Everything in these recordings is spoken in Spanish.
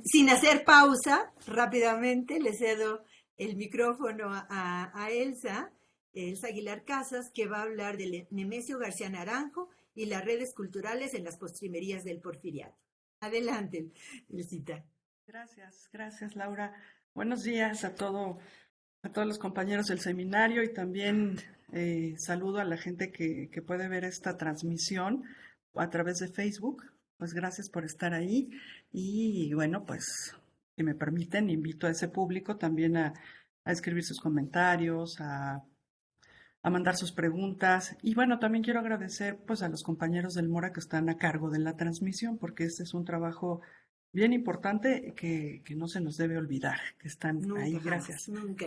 sin hacer pausa, rápidamente le cedo el micrófono a Elsa Aguilar Casas, que va a hablar de Nemesio García Naranjo y las redes culturales en las postrimerías del Porfiriato. Adelante, Elsita. Gracias, Laura. Buenos días a todos los compañeros del seminario y también saludo a la gente que puede ver esta transmisión a través de Facebook. Pues gracias por estar ahí y bueno, pues si me permiten, invito a ese público también a escribir sus comentarios, a mandar sus preguntas y bueno, también quiero agradecer pues a los compañeros del Mora que están a cargo de la transmisión porque este es un trabajo bien importante que no se nos debe olvidar, que están Nunca ahí. jamás, Gracias. nunca.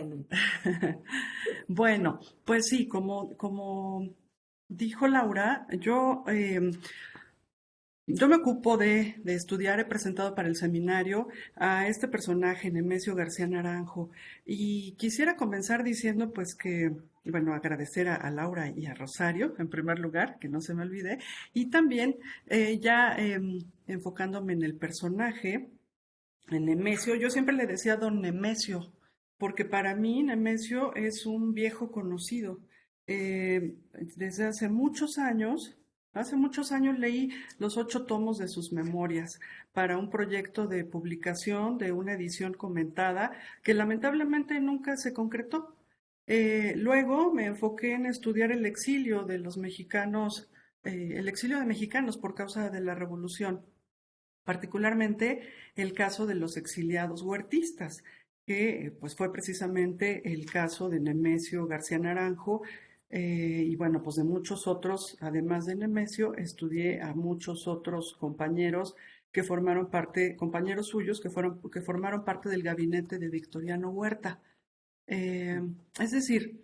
Bueno, pues sí, como dijo Laura, yo me ocupo de estudiar, he presentado para el seminario a este personaje, Nemesio García Naranjo, y quisiera comenzar diciendo pues que, bueno, agradecer a Laura y a Rosario, en primer lugar, que no se me olvide, y también enfocándome en el personaje, en Nemesio, yo siempre le decía don Nemesio, porque para mí Nemesio es un viejo conocido. Desde hace muchos años leí los 8 tomos de sus memorias para un proyecto de publicación de una edición comentada que lamentablemente nunca se concretó. Luego me enfoqué en estudiar el exilio de los mexicanos, el exilio de mexicanos por causa de la revolución, particularmente el caso de los exiliados huertistas, que pues fue precisamente el caso de Nemesio García Naranjo, y bueno, pues de muchos otros, además de Nemesio, estudié a muchos otros compañeros que formaron parte, compañeros suyos que formaron parte del gabinete de Victoriano Huerta. Es decir,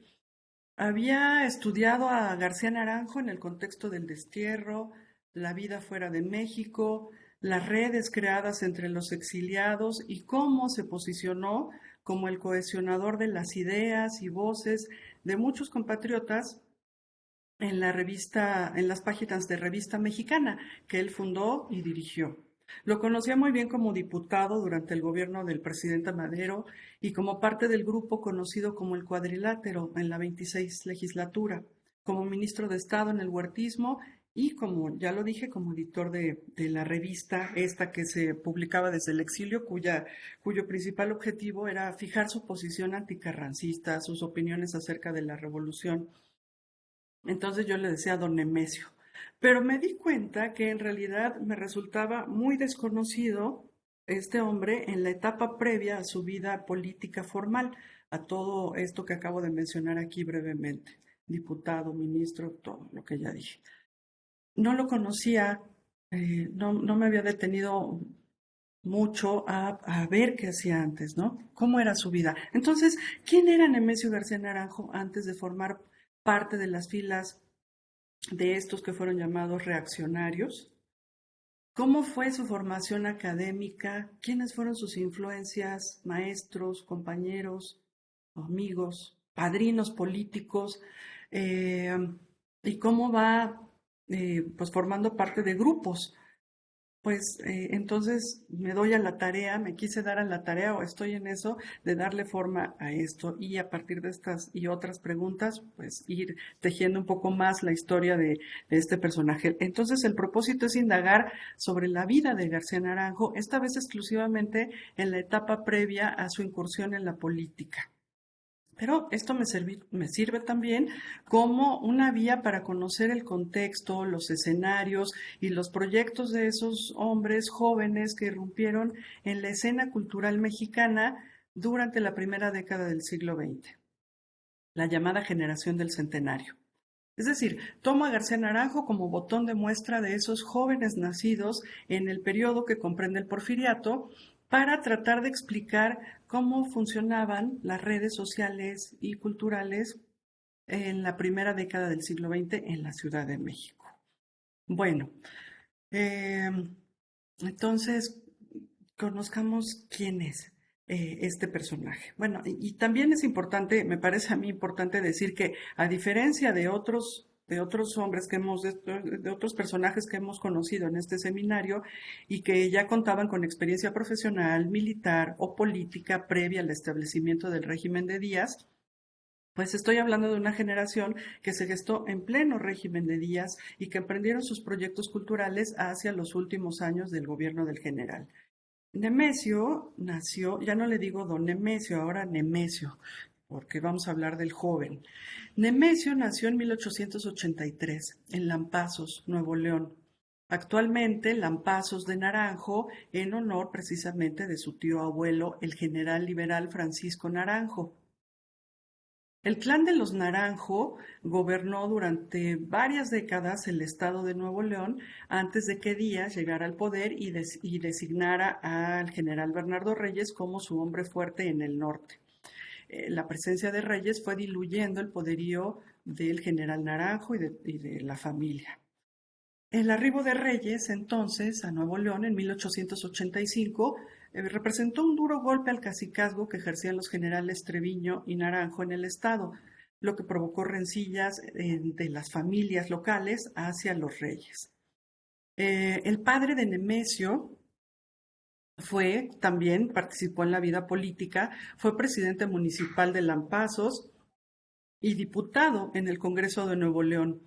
había estudiado a García Naranjo en el contexto del destierro, la vida fuera de México, las redes creadas entre los exiliados y cómo se posicionó como el cohesionador de las ideas y voces de muchos compatriotas en en las páginas de Revista Mexicana que él fundó y dirigió. Lo conocía muy bien como diputado durante el gobierno del presidente Madero y como parte del grupo conocido como el Cuadrilátero en la 26 legislatura, como ministro de Estado en el huertismo y como, ya lo dije, como editor de la revista esta que se publicaba desde el exilio, cuyo principal objetivo era fijar su posición anticarrancista, sus opiniones acerca de la revolución. Entonces yo le decía a don Nemesio, pero me di cuenta que en realidad me resultaba muy desconocido este hombre en la etapa previa a su vida política formal, a todo esto que acabo de mencionar aquí brevemente, diputado, ministro, todo lo que ya dije. No lo conocía, no me había detenido mucho a ver qué hacía antes, ¿no? ¿Cómo era su vida? Entonces, ¿quién era Nemesio García Naranjo antes de formar parte de las filas de estos que fueron llamados reaccionarios? ¿Cómo fue su formación académica? ¿Quiénes fueron sus influencias, maestros, compañeros, amigos, padrinos políticos? Eh, ¿Y cómo va pues formando parte de grupos? Pues entonces me doy a la tarea, me quise dar a la tarea o estoy en eso de darle forma a esto y a partir de estas y otras preguntas, pues ir tejiendo un poco más la historia de este personaje. Entonces el propósito es indagar sobre la vida de García Naranjo, esta vez exclusivamente en la etapa previa a su incursión en la política. Pero esto me sirve también como una vía para conocer el contexto, los escenarios y los proyectos de esos hombres jóvenes que irrumpieron en la escena cultural mexicana durante la primera década del siglo XX, la llamada generación del centenario. Es decir, tomo a García Naranjo como botón de muestra de esos jóvenes nacidos en el periodo que comprende el Porfiriato para tratar de explicar cómo funcionaban las redes sociales y culturales en la primera década del siglo XX en la Ciudad de México. Bueno, eh, entonces conozcamos quién es este personaje. Bueno, y también es importante, me parece a mí importante decir que a diferencia de otros de otros hombres de otros personajes que hemos conocido en este seminario y que ya contaban con experiencia profesional, militar o política previa al establecimiento del régimen de Díaz. Pues estoy hablando de una generación que se gestó en pleno régimen de Díaz y que emprendieron sus proyectos culturales hacia los últimos años del gobierno del general. Nemesio nació, ya no le digo don Nemesio, ahora Nemesio, porque vamos a hablar del joven. Nemesio nació en 1883 en Lampazos, Nuevo León. Actualmente Lampazos de Naranjo, en honor precisamente de su tío abuelo, el general liberal Francisco Naranjo. El clan de los Naranjo gobernó durante varias décadas el estado de Nuevo León antes de que Díaz llegara al poder y designara al general Bernardo Reyes como su hombre fuerte en el norte. La presencia de Reyes fue diluyendo el poderío del general Naranjo y de la familia. El arribo de Reyes, entonces, a Nuevo León en 1885 representó un duro golpe al cacicazgo que ejercían los generales Treviño y Naranjo en el estado, lo que provocó rencillas de las familias locales hacia los reyes. El padre de Nemesio también participó en la vida política, fue presidente municipal de Lampazos y diputado en el Congreso de Nuevo León,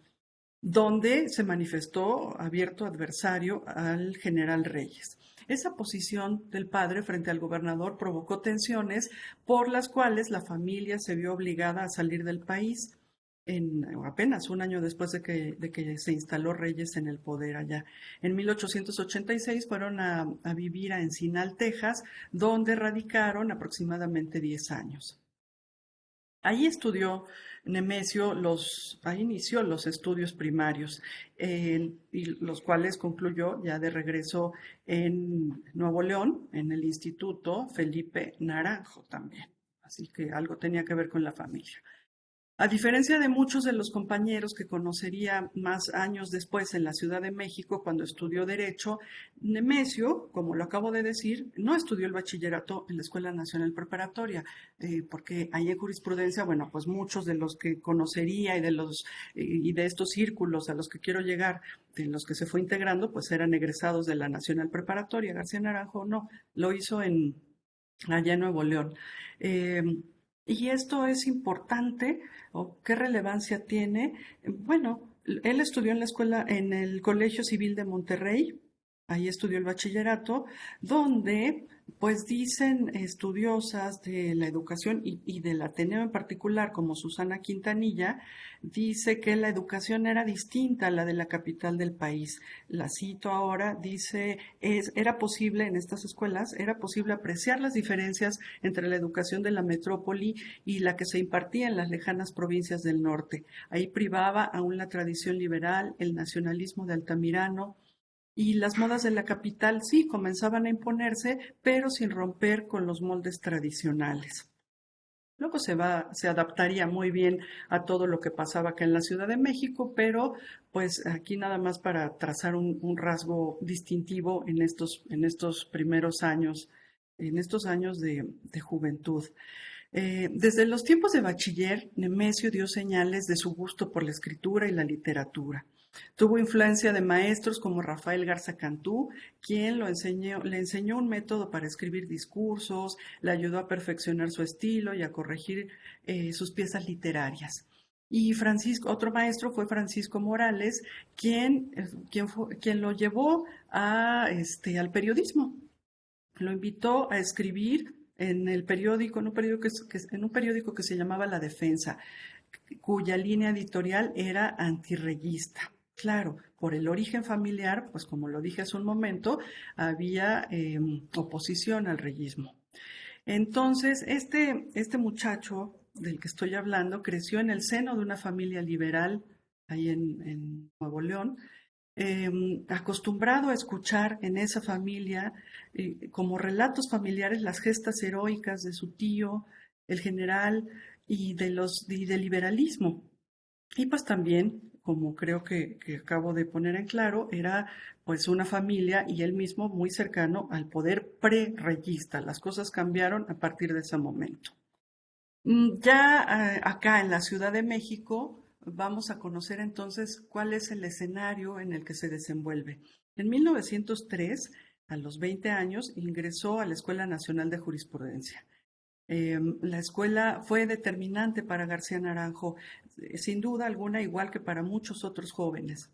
donde se manifestó abierto adversario al general Reyes. Esa posición del padre frente al gobernador provocó tensiones por las cuales la familia se vio obligada a salir del país apenas un año después de que se instaló Reyes en el poder allá. En 1886 fueron a vivir a Encinal, Texas, donde radicaron aproximadamente 10 años. Ahí estudió Nemesio, ahí inició los estudios primarios, y los cuales concluyó ya de regreso en Nuevo León, en el Instituto Felipe Naranjo también. Así que algo tenía que ver con la familia. A diferencia de muchos de los compañeros que conocería más años después en la Ciudad de México cuando estudió Derecho, Nemesio, como lo acabo de decir, no estudió el bachillerato en la Escuela Nacional Preparatoria, porque ahí en jurisprudencia, bueno, pues muchos de los que conocería y de estos círculos a los que quiero llegar, de los que se fue integrando, pues eran egresados de la Nacional Preparatoria. García Naranjo no, lo hizo allá en Nuevo León. Y esto es importante, o qué relevancia tiene. Bueno, él estudió en el Colegio Civil de Monterrey, ahí estudió el bachillerato, donde pues dicen estudiosas de la educación y del Ateneo en particular, como Susana Quintanilla, dice que la educación era distinta a la de la capital del país. La cito ahora, dice, era posible en estas escuelas, era posible apreciar las diferencias entre la educación de la metrópoli y la que se impartía en las lejanas provincias del norte. Ahí privaba aún la tradición liberal, el nacionalismo de Altamirano, y las modas de la capital sí comenzaban a imponerse, pero sin romper con los moldes tradicionales. Luego se adaptaría muy bien a todo lo que pasaba acá en la Ciudad de México, pero pues aquí nada más para trazar un rasgo distintivo en estos primeros años, en estos años de juventud. Desde los tiempos de bachiller, Nemesio dio señales de su gusto por la escritura y la literatura. Tuvo influencia de maestros como Rafael Garza Cantú, quien le enseñó un método para escribir discursos, le ayudó a perfeccionar su estilo y a corregir sus piezas literarias. Y otro maestro fue Francisco Morales, quien lo llevó al periodismo. Lo invitó a escribir en un periódico que se llamaba La Defensa, cuya línea editorial era antirreyista. Claro, por el origen familiar, pues como lo dije hace un momento, había oposición al reyismo. Entonces, este muchacho del que estoy hablando creció en el seno de una familia liberal ahí en Nuevo León, acostumbrado a escuchar en esa familia como relatos familiares las gestas heroicas de su tío, el general, y del liberalismo. Y pues también, como creo que acabo de poner en claro, era pues una familia y él mismo muy cercano al poder pre-reyista. Las cosas cambiaron a partir de ese momento. Ya acá en la Ciudad de México, vamos a conocer entonces cuál es el escenario en el que se desenvuelve. En 1903, a los 20 años, ingresó a la Escuela Nacional de Jurisprudencia. La escuela fue determinante para García Naranjo, sin duda alguna, igual que para muchos otros jóvenes.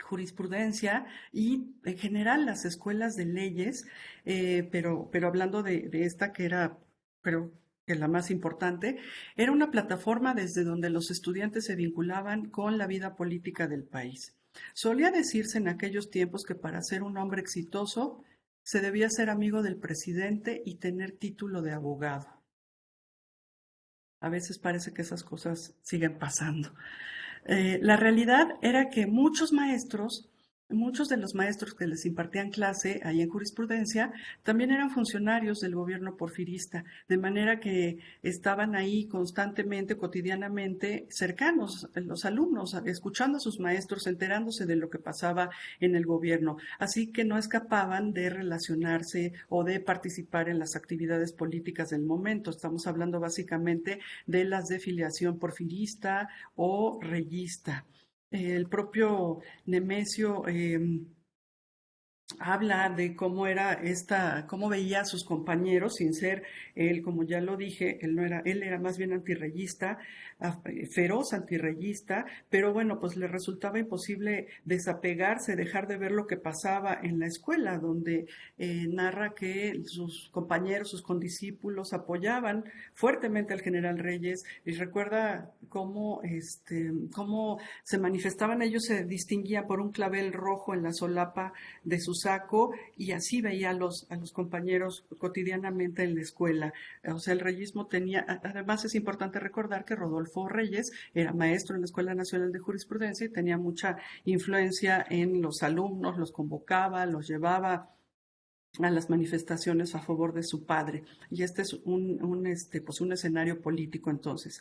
Jurisprudencia y en general las escuelas de leyes, pero hablando de esta que era, creo que la más importante, era una plataforma desde donde los estudiantes se vinculaban con la vida política del país. Solía decirse en aquellos tiempos que para ser un hombre exitoso se debía ser amigo del presidente y tener título de abogado. A veces parece que esas cosas siguen pasando. La realidad era que muchos de los maestros que les impartían clase ahí en jurisprudencia, también eran funcionarios del gobierno porfirista, de manera que estaban ahí constantemente, cotidianamente, cercanos los alumnos, escuchando a sus maestros, enterándose de lo que pasaba en el gobierno. Así que no escapaban de relacionarse o de participar en las actividades políticas del momento. Estamos hablando básicamente de las de filiación porfirista o reyista. El propio Nemesio habla de cómo era cómo veía a sus compañeros, sin ser él, como ya lo dije, él era más bien antirreyista, feroz antirreyista, pero bueno, pues le resultaba imposible desapegarse, dejar de ver lo que pasaba en la escuela, donde narra que sus compañeros, sus condiscípulos apoyaban fuertemente al general Reyes, y recuerda cómo se manifestaban, ellos se distinguían por un clavel rojo en la solapa de su saco, y así veía a los compañeros cotidianamente en la escuela. O sea, el reyismo tenía, además es importante recordar que Rodolfo Reyes era maestro en la Escuela Nacional de Jurisprudencia y tenía mucha influencia en los alumnos, los convocaba, los llevaba a las manifestaciones a favor de su padre. Y este es un escenario político entonces.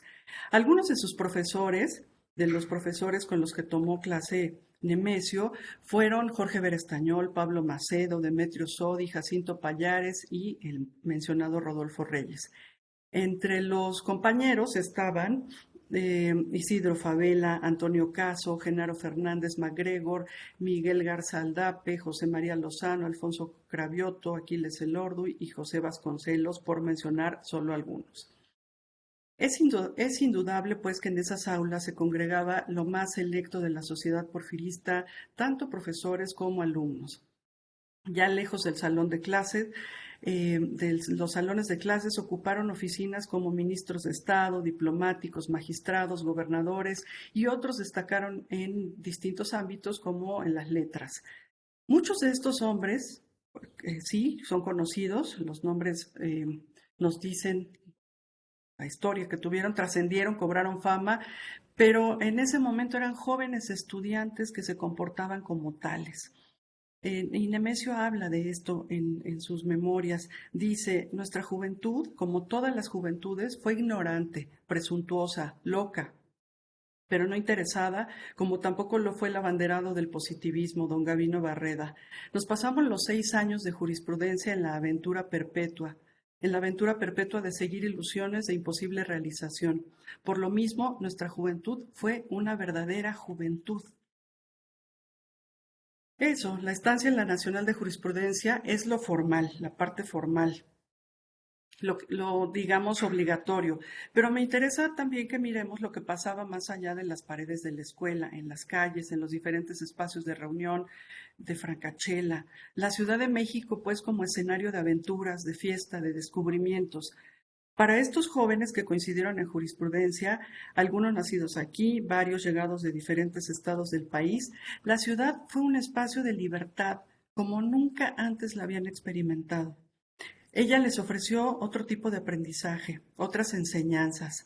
Algunos de sus profesores, de los profesores con los que tomó clase Nemesio, fueron Jorge Berestañol, Pablo Macedo, Demetrio Sodi, Jacinto Pallares y el mencionado Rodolfo Reyes. Entre los compañeros estaban Isidro Favela, Antonio Caso, Genaro Fernández MacGregor, Miguel Garza Aldape, José María Lozano, Alfonso Cravioto, Aquiles Elordu y José Vasconcelos, por mencionar solo algunos. Es indudable, pues, que en esas aulas se congregaba lo más selecto de la sociedad porfirista, tanto profesores como alumnos. Ya lejos del salón de clases, los salones de clases ocuparon oficinas como ministros de Estado, diplomáticos, magistrados, gobernadores, y otros destacaron en distintos ámbitos como en las letras. Muchos de estos hombres, sí, son conocidos, los nombres nos dicen la historia que tuvieron, trascendieron, cobraron fama, pero en ese momento eran jóvenes estudiantes que se comportaban como tales. Y Nemesio habla de esto en sus memorias. Dice, nuestra juventud, como todas las juventudes, fue ignorante, presuntuosa, loca, pero no interesada, como tampoco lo fue el abanderado del positivismo, don Gavino Barreda. Nos pasamos los 6 años de jurisprudencia en la aventura perpetua de seguir ilusiones de imposible realización. Por lo mismo, nuestra juventud fue una verdadera juventud. Eso, la estancia en la Nacional de Jurisprudencia es lo formal, la parte formal, lo digamos obligatorio, pero me interesa también que miremos lo que pasaba más allá de las paredes de la escuela, en las calles, en los diferentes espacios de reunión, de francachela. La Ciudad de México, pues, como escenario de aventuras, de fiesta, de descubrimientos. Para estos jóvenes que coincidieron en jurisprudencia, algunos nacidos aquí, varios llegados de diferentes estados del país, la ciudad fue un espacio de libertad como nunca antes la habían experimentado. Ella les ofreció otro tipo de aprendizaje, otras enseñanzas.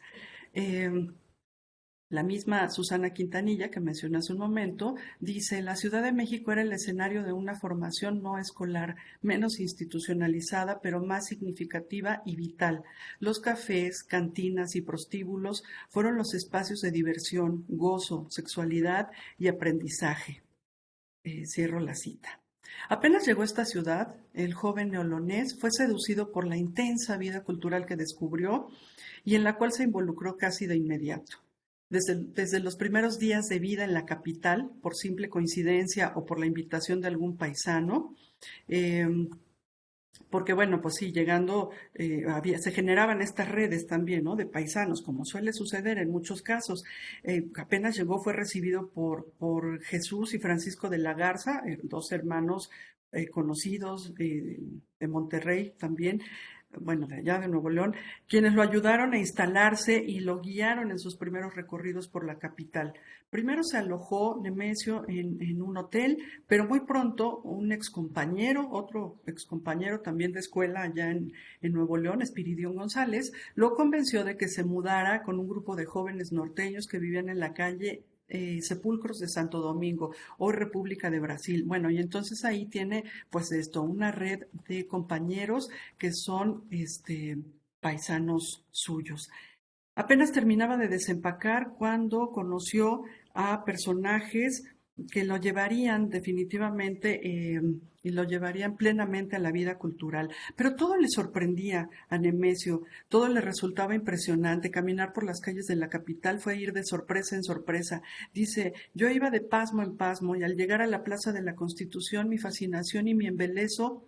La misma Susana Quintanilla, que mencioné hace un momento, dice, la Ciudad de México era el escenario de una formación no escolar, menos institucionalizada, pero más significativa y vital. Los cafés, cantinas y prostíbulos fueron los espacios de diversión, gozo, sexualidad y aprendizaje. Cierro la cita. Apenas llegó a esta ciudad, el joven neolonés fue seducido por la intensa vida cultural que descubrió y en la cual se involucró casi de inmediato. desde los primeros días de vida en la capital, por simple coincidencia o por la invitación de algún paisano. Porque bueno, pues sí, llegando, se generaban estas redes también, ¿no? De paisanos, como suele suceder en muchos casos. Apenas llegó, fue recibido por Jesús y Francisco de la Garza, dos hermanos conocidos de Monterrey también, bueno, de allá de Nuevo León, quienes lo ayudaron a instalarse y lo guiaron en sus primeros recorridos por la capital. Primero se alojó Nemesio en un hotel, pero muy pronto un excompañero, otro excompañero también de escuela allá en Nuevo León, Espiridión González, lo convenció de que se mudara con un grupo de jóvenes norteños que vivían en la calle Sepulcros de Santo Domingo, hoy República de Brasil. Bueno, y entonces ahí tiene pues esto, una red de compañeros que son paisanos suyos. Apenas terminaba de desempacar cuando conoció a personajes que lo llevarían definitivamente y lo llevarían plenamente a la vida cultural. Pero todo le sorprendía a Nemesio, todo le resultaba impresionante. Caminar por las calles de la capital fue ir de sorpresa en sorpresa. Dice, yo iba de pasmo en pasmo y al llegar a la Plaza de la Constitución mi fascinación y mi embeleso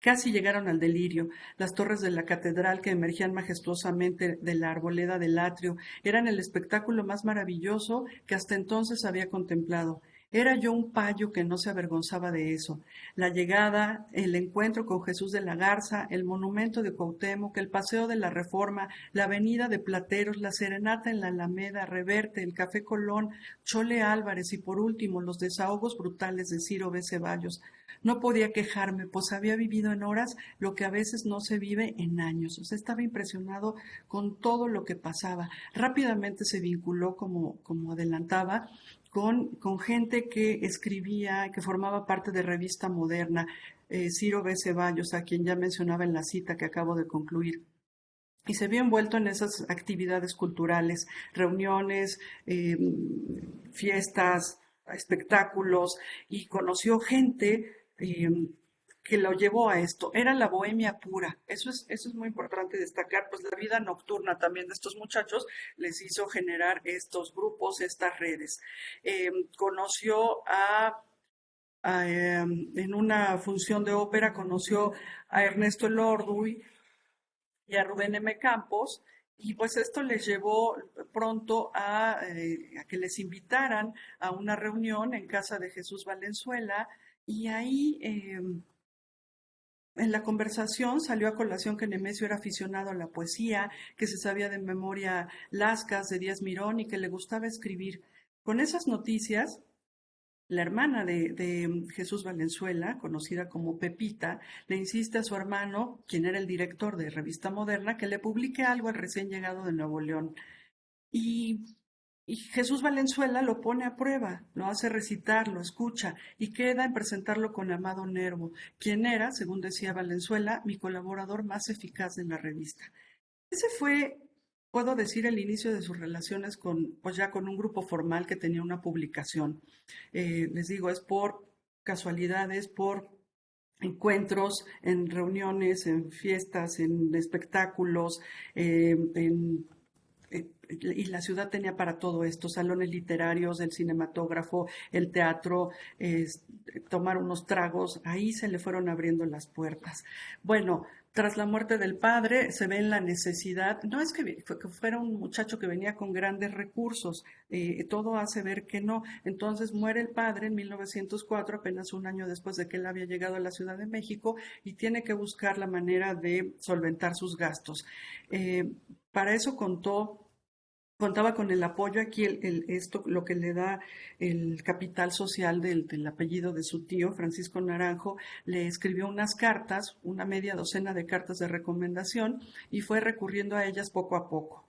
casi llegaron al delirio. Las torres de la catedral que emergían majestuosamente de la arboleda del atrio eran el espectáculo más maravilloso que hasta entonces había contemplado. Era yo un payo que no se avergonzaba de eso. La llegada, el encuentro con Jesús de la Garza, el monumento de Cuauhtémoc, el paseo de la Reforma, la avenida de Plateros, la serenata en la Alameda, Reverte, el Café Colón, Chole Álvarez y por último los desahogos brutales de Ciro B. Ceballos. No podía quejarme, pues había vivido en horas lo que a veces no se vive en años. O sea, estaba impresionado con todo lo que pasaba. Rápidamente se vinculó, como adelantaba, con gente que escribía, que formaba parte de Revista Moderna, Ciro B. Ceballos, a quien ya mencionaba en la cita que acabo de concluir. Y se vio envuelto en esas actividades culturales, reuniones, fiestas, espectáculos, y conoció gente que lo llevó a esto. Era la bohemia pura. Eso es muy importante destacar, pues la vida nocturna también de estos muchachos les hizo generar estos grupos, estas redes. Conoció en una función de ópera, conoció a Ernesto Elorduy y a Rubén M. Campos, y pues esto les llevó pronto a que les invitaran a una reunión en casa de Jesús Valenzuela, y ahí en la conversación salió a colación que Nemesio era aficionado a la poesía, que se sabía de memoria Lascas de Díaz Mirón y que le gustaba escribir. Con esas noticias, la hermana de Jesús Valenzuela, conocida como Pepita, le insiste a su hermano, quien era el director de Revista Moderna, que le publique algo al recién llegado de Nuevo León. Y Jesús Valenzuela lo pone a prueba, lo hace recitar, lo escucha y queda en presentarlo con Amado Nervo, quien era, según decía Valenzuela, mi colaborador más eficaz de la revista. Ese fue, puedo decir, el inicio de sus relaciones pues ya con un grupo formal que tenía una publicación. Les digo, es por casualidades, por encuentros, en reuniones, en fiestas, en espectáculos, y la ciudad tenía para todo esto, salones literarios, el cinematógrafo, el teatro, tomar unos tragos, ahí se le fueron abriendo las puertas. Bueno, tras la muerte del padre se ve en la necesidad, no es que fuera un muchacho que venía con grandes recursos, todo hace ver que no. Entonces muere el padre en 1904, apenas un año después de que él había llegado a la Ciudad de México, y tiene que buscar la manera de solventar sus gastos. Para eso contaba con el apoyo aquí, esto lo que le da el capital social del apellido de su tío, Francisco Naranjo, le escribió unas cartas, una media docena de cartas de recomendación, y fue recurriendo a ellas poco a poco.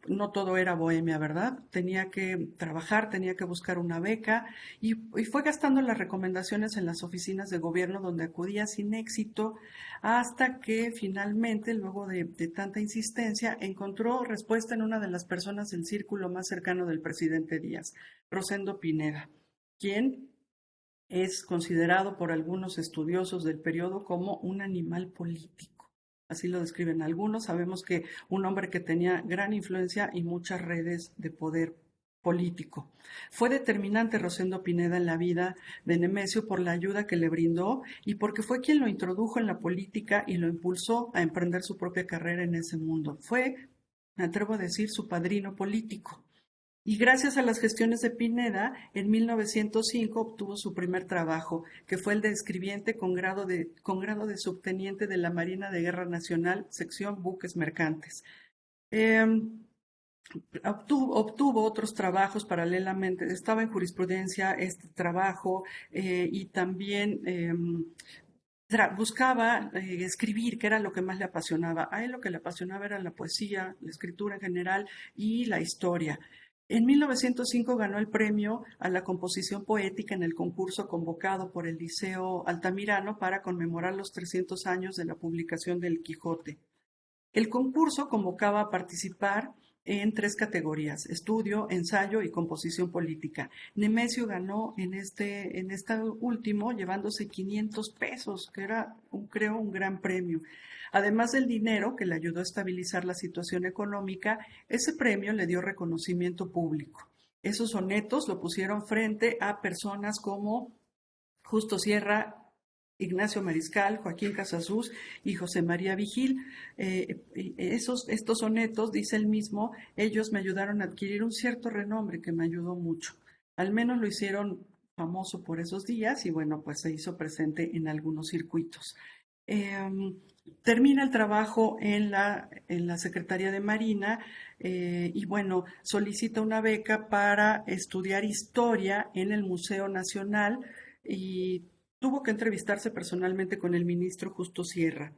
No todo era bohemia, ¿verdad? Tenía que trabajar, tenía que buscar una beca, y fue gastando las recomendaciones en las oficinas de gobierno donde acudía sin éxito, hasta que finalmente, luego de tanta insistencia, encontró respuesta en una de las personas del círculo más cercano del presidente Díaz, Rosendo Pineda, quien es considerado por algunos estudiosos del periodo como un animal político. Así lo describen algunos. Sabemos que un hombre que tenía gran influencia y muchas redes de poder político. Fue determinante Rosendo Pineda en la vida de Nemesio por la ayuda que le brindó y porque fue quien lo introdujo en la política y lo impulsó a emprender su propia carrera en ese mundo. Fue, me atrevo a decir, su padrino político. Y gracias a las gestiones de Pineda, en 1905 obtuvo su primer trabajo, que fue el de escribiente con grado de subteniente de la Marina de Guerra Nacional, sección buques mercantes. Eh, obtuvo otros trabajos paralelamente, estaba en jurisprudencia este trabajo y también buscaba escribir, que era lo que más le apasionaba. A él lo que le apasionaba era la poesía, la escritura en general y la historia. En 1905 ganó el premio a la composición poética en el concurso convocado por el Liceo Altamirano para conmemorar los 300 años de la publicación del Quijote. El concurso convocaba a participar en 3 categorías: estudio, ensayo y composición política. Nemesio ganó en este último llevándose 500 pesos, que era, creo, un gran premio. Además del dinero que le ayudó a estabilizar la situación económica, ese premio le dio reconocimiento público. Esos sonetos lo pusieron frente a personas como Justo Sierra, Ignacio Mariscal, Joaquín Casasus y José María Vigil. Estos sonetos, dice él mismo, ellos me ayudaron a adquirir un cierto renombre que me ayudó mucho. Al menos lo hicieron famoso por esos días y bueno, pues se hizo presente en algunos circuitos. Termina el trabajo en la Secretaría de Marina y bueno, solicita una beca para estudiar historia en el Museo Nacional y tuvo que entrevistarse personalmente con el ministro Justo Sierra,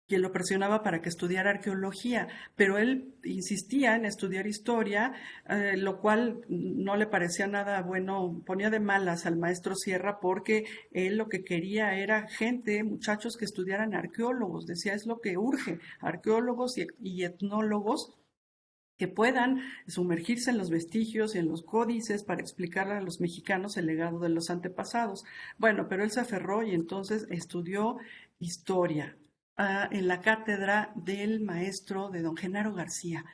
quien lo presionaba para que estudiara arqueología, pero él insistía en estudiar historia, lo cual no le parecía nada bueno, ponía de malas al maestro Sierra porque él lo que quería era gente, muchachos que estudiaran arqueólogos, decía es lo que urge, arqueólogos y etnólogos que puedan sumergirse en los vestigios y en los códices para explicarle a los mexicanos el legado de los antepasados. Bueno, pero él se aferró y entonces estudió historia en la cátedra del maestro de don Genaro García,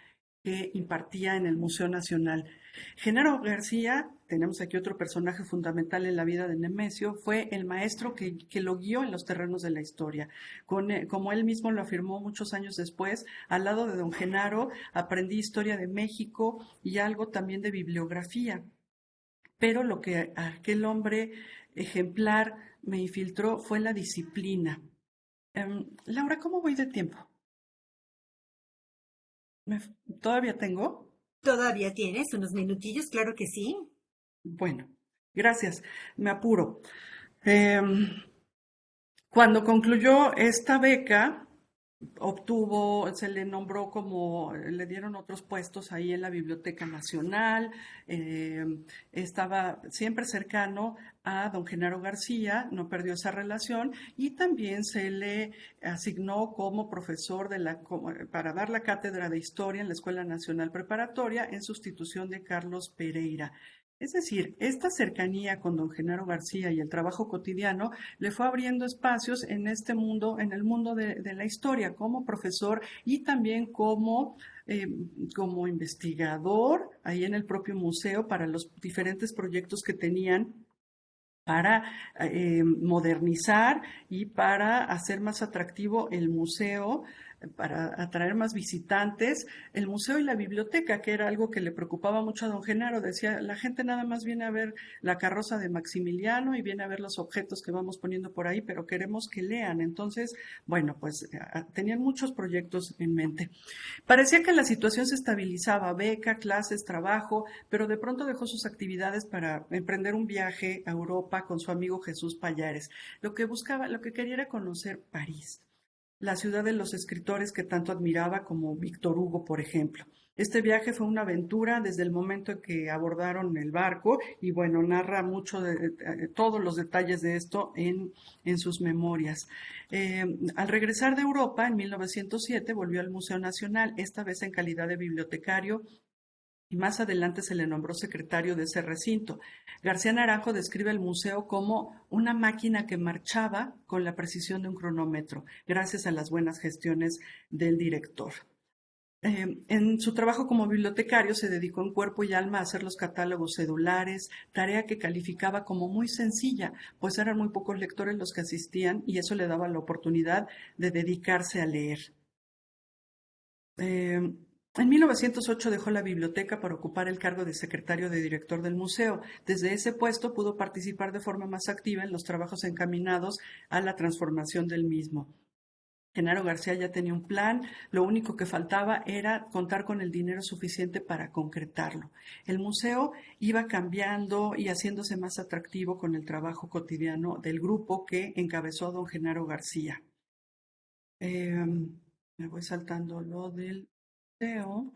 que impartía en el Museo Nacional. Genaro García, tenemos aquí otro personaje fundamental en la vida de Nemesio, fue el maestro que lo guió en los terrenos de la historia. Como él mismo lo afirmó muchos años después, al lado de don Genaro aprendí historia de México y algo también de bibliografía. Pero lo que aquel hombre ejemplar me infiltró fue la disciplina. Laura, ¿cómo voy de tiempo? ¿Todavía tengo? ¿Todavía tienes unos minutillos? Claro que sí. Bueno, gracias. Me apuro. Cuando concluyó esta beca, se le nombró le dieron otros puestos ahí en la Biblioteca Nacional, estaba siempre cercano a don Genaro García, no perdió esa relación y también se le asignó como profesor para dar la cátedra de Historia en la Escuela Nacional Preparatoria en sustitución de Carlos Pereira. Es decir, esta cercanía con don Genaro García y el trabajo cotidiano le fue abriendo espacios en este mundo, en el mundo de la historia, como profesor y también como investigador ahí en el propio museo para los diferentes proyectos que tenían para modernizar y para hacer más atractivo el museo, para atraer más visitantes, el museo y la biblioteca, que era algo que le preocupaba mucho a don Genaro. Decía, la gente nada más viene a ver la carroza de Maximiliano y viene a ver los objetos que vamos poniendo por ahí, pero queremos que lean. Entonces, bueno, pues tenían muchos proyectos en mente. Parecía que la situación se estabilizaba, beca, clases, trabajo, pero de pronto dejó sus actividades para emprender un viaje a Europa con su amigo Jesús Pallares. Lo que quería era conocer París, la ciudad de los escritores que tanto admiraba, como Víctor Hugo, por ejemplo. Este viaje fue una aventura desde el momento en que abordaron el barco y bueno, narra mucho de todos los detalles de esto en sus memorias. Al regresar de Europa, en 1907, volvió al Museo Nacional, esta vez en calidad de bibliotecario, y más adelante se le nombró secretario de ese recinto. García Naranjo describe el museo como una máquina que marchaba con la precisión de un cronómetro, gracias a las buenas gestiones del director. En su trabajo como bibliotecario se dedicó en cuerpo y alma a hacer los catálogos cedulares, tarea que calificaba como muy sencilla, pues eran muy pocos lectores los que asistían y eso le daba la oportunidad de dedicarse a leer. En 1908 dejó la biblioteca para ocupar el cargo de secretario de director del museo. Desde ese puesto pudo participar de forma más activa en los trabajos encaminados a la transformación del mismo. Genaro García ya tenía un plan, lo único que faltaba era contar con el dinero suficiente para concretarlo. El museo iba cambiando y haciéndose más atractivo con el trabajo cotidiano del grupo que encabezó don Genaro García. Me voy saltando lo del museo.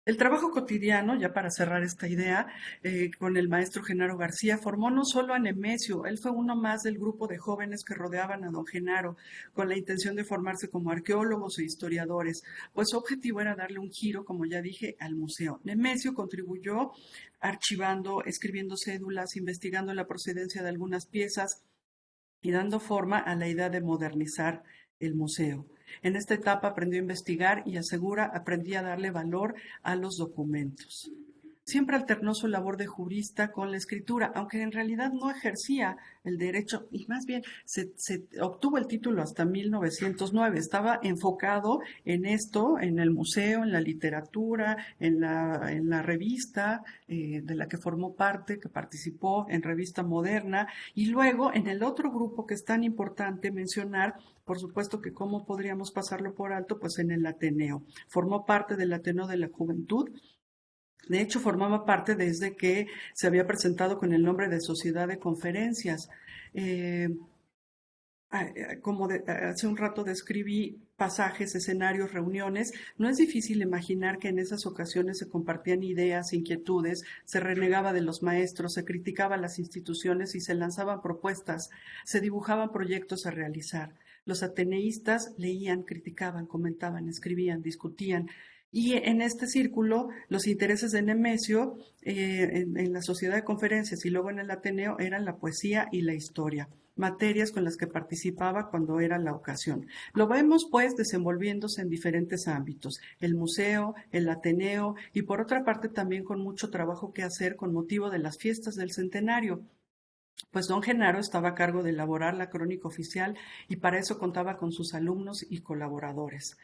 El trabajo cotidiano, ya para cerrar esta idea, con el maestro Genaro García, formó no solo a Nemesio, él fue uno más del grupo de jóvenes que rodeaban a don Genaro, con la intención de formarse como arqueólogos e historiadores, pues su objetivo era darle un giro, como ya dije, al museo. Nemesio contribuyó archivando, escribiendo cédulas, investigando la procedencia de algunas piezas y dando forma a la idea de modernizar el museo. En esta etapa aprendió a investigar y asegura aprendí a darle valor a los documentos. Siempre alternó su labor de jurista con la escritura, aunque en realidad no ejercía el derecho y más bien se obtuvo el título hasta 1909. Estaba enfocado en esto, en el museo, en la literatura, en la revista de la que formó parte, que participó en Revista Moderna, y luego en el otro grupo que es tan importante mencionar, por supuesto que cómo podríamos pasarlo por alto, pues en el Ateneo. Formó parte del Ateneo de la Juventud. De hecho, formaba parte desde que se había presentado con el nombre de Sociedad de Conferencias. Como hace un rato describí pasajes, escenarios, reuniones, no es difícil imaginar que en esas ocasiones se compartían ideas, inquietudes, se renegaba de los maestros, se criticaba las instituciones y se lanzaban propuestas, se dibujaban proyectos a realizar. Los ateneístas leían, criticaban, comentaban, escribían, discutían. Y en este círculo, los intereses de Nemesio en la Sociedad de Conferencias y luego en el Ateneo eran la poesía y la historia, materias con las que participaba cuando era la ocasión. Lo vemos pues desenvolviéndose en diferentes ámbitos, el museo, el Ateneo y por otra parte también con mucho trabajo que hacer con motivo de las fiestas del centenario. Pues don Genaro estaba a cargo de elaborar la crónica oficial y para eso contaba con sus alumnos y colaboradores.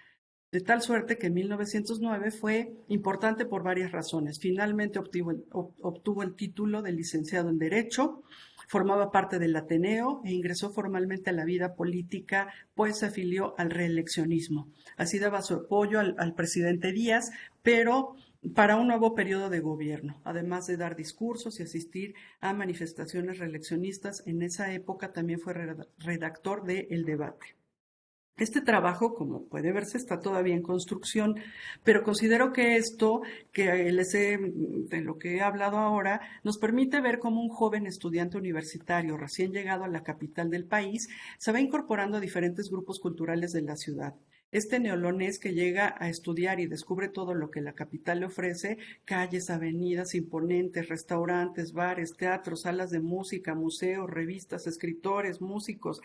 De tal suerte que en 1909 fue importante por varias razones. Finalmente obtuvo el título de licenciado en Derecho, formaba parte del Ateneo e ingresó formalmente a la vida política, pues se afilió al reeleccionismo. Así daba su apoyo al presidente Díaz, pero para un nuevo periodo de gobierno, además de dar discursos y asistir a manifestaciones reeleccionistas. En esa época también fue redactor de El Debate. Este trabajo, como puede verse, está todavía en construcción, pero considero que esto, de lo que he hablado ahora, nos permite ver cómo un joven estudiante universitario recién llegado a la capital del país se va incorporando a diferentes grupos culturales de la ciudad. Este neolonés que llega a estudiar y descubre todo lo que la capital le ofrece, calles, avenidas imponentes, restaurantes, bares, teatros, salas de música, museos, revistas, escritores, músicos,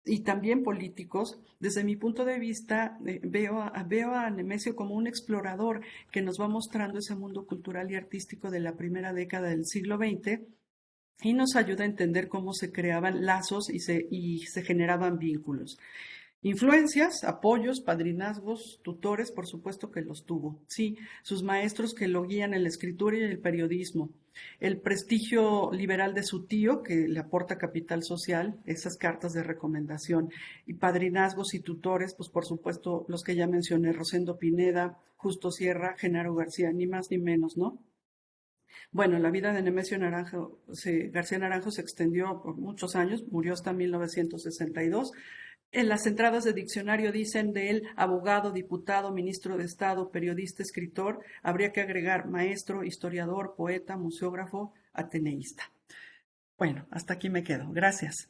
y también políticos, desde mi punto de vista, veo a Nemesio como un explorador que nos va mostrando ese mundo cultural y artístico de la primera década del siglo XX y nos ayuda a entender cómo se creaban lazos y se generaban vínculos. Influencias, apoyos, padrinazgos, tutores, por supuesto que los tuvo. Sí, sus maestros que lo guían en la escritura y el periodismo. El prestigio liberal de su tío, que le aporta capital social, esas cartas de recomendación. Y padrinazgos y tutores, pues por supuesto los que ya mencioné, Rosendo Pineda, Justo Sierra, Genaro García, ni más ni menos, ¿no? Bueno, la vida de Nemesio García Naranjo se extendió por muchos años, murió hasta 1962. En las entradas de diccionario dicen de él abogado, diputado, ministro de Estado, periodista, escritor. Habría que agregar maestro, historiador, poeta, museógrafo, ateneísta. Bueno, hasta aquí me quedo. Gracias.